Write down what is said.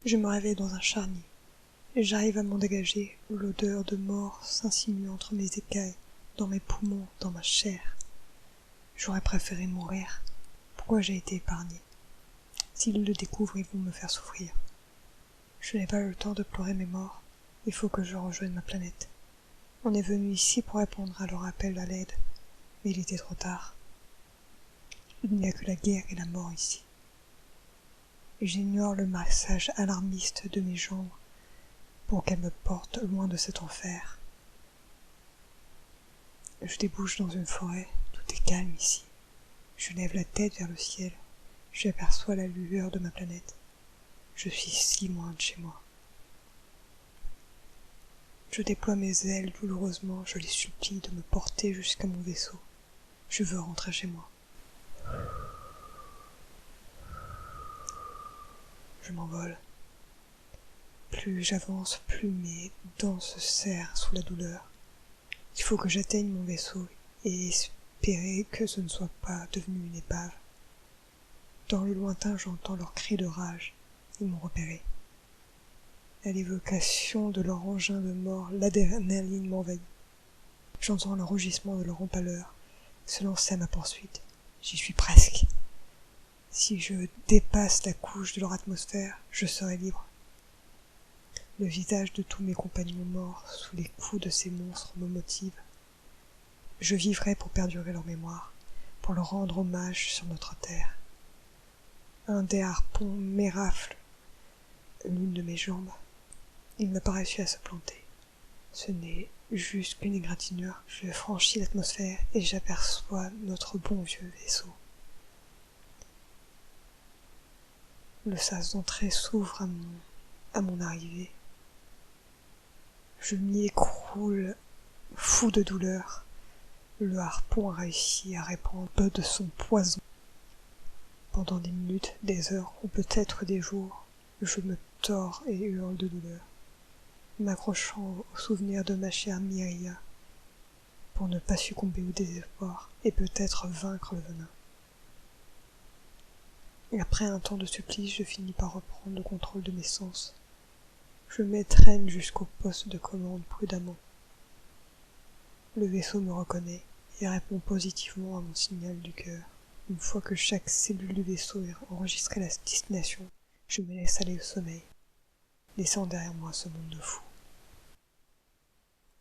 Je me réveille dans un charnier. J'arrive à m'en dégager, l'odeur de mort s'insinue entre mes écailles, dans mes poumons, dans ma chair. J'aurais préféré mourir. Pourquoi j'ai été épargné? S'ils le découvrent, ils vont me faire souffrir. Je n'ai pas le temps de pleurer mes morts. Il faut que je rejoigne ma planète. On est venu ici pour répondre à leur appel à l'aide, mais il était trop tard. Il n'y a que la guerre et la mort ici. J'ignore le massage alarmiste de mes jambes pour qu'elles me portent loin de cet enfer. Je débouche dans une forêt, tout est calme ici. Je lève la tête vers le ciel, j'aperçois la lueur de ma planète. Je suis si loin de chez moi. Je déploie mes ailes douloureusement, je les supplie de me porter jusqu'à mon vaisseau. Je veux rentrer chez moi. Je m'envole. Plus j'avance, plus mes dents se serrent sous la douleur. Il faut que j'atteigne mon vaisseau et espérer que ce ne soit pas devenu une épave. Dans le lointain, j'entends leurs cris de rage. Ils m'ont repéré. À l'évocation de leur engin de mort, l'adrénaline m'envahit. J'entends le rugissement de leur empaleur se lancer à ma poursuite. J'y suis presque. Si je dépasse la couche de leur atmosphère, je serai libre. Le visage de tous mes compagnons morts sous les coups de ces monstres me motive. Je vivrai pour perdurer leur mémoire, pour leur rendre hommage sur notre terre. Un des harpons m'érafle l'une de mes jambes. Il n'a pas réussi à se planter. Ce n'est juste qu'une égratignure. Je franchis l'atmosphère et j'aperçois notre bon vieux vaisseau. Le sas d'entrée s'ouvre à mon arrivée. Je m'y écroule, fou de douleur. Le harpon a réussi à répandre peu de son poison. Pendant des minutes, des heures ou peut-être des jours, je me tords et hurle de douleur, m'accrochant au souvenir de ma chère Myria, pour ne pas succomber au désespoir et peut-être vaincre le venin. Et après un temps de supplice, je finis par reprendre le contrôle de mes sens. Je m'étreigne jusqu'au poste de commande prudemment. Le vaisseau me reconnaît et répond positivement à mon signal du cœur. Une fois que chaque cellule du vaisseau est enregistrée à la destination, je me laisse aller au sommeil, laissant derrière moi ce monde de fous.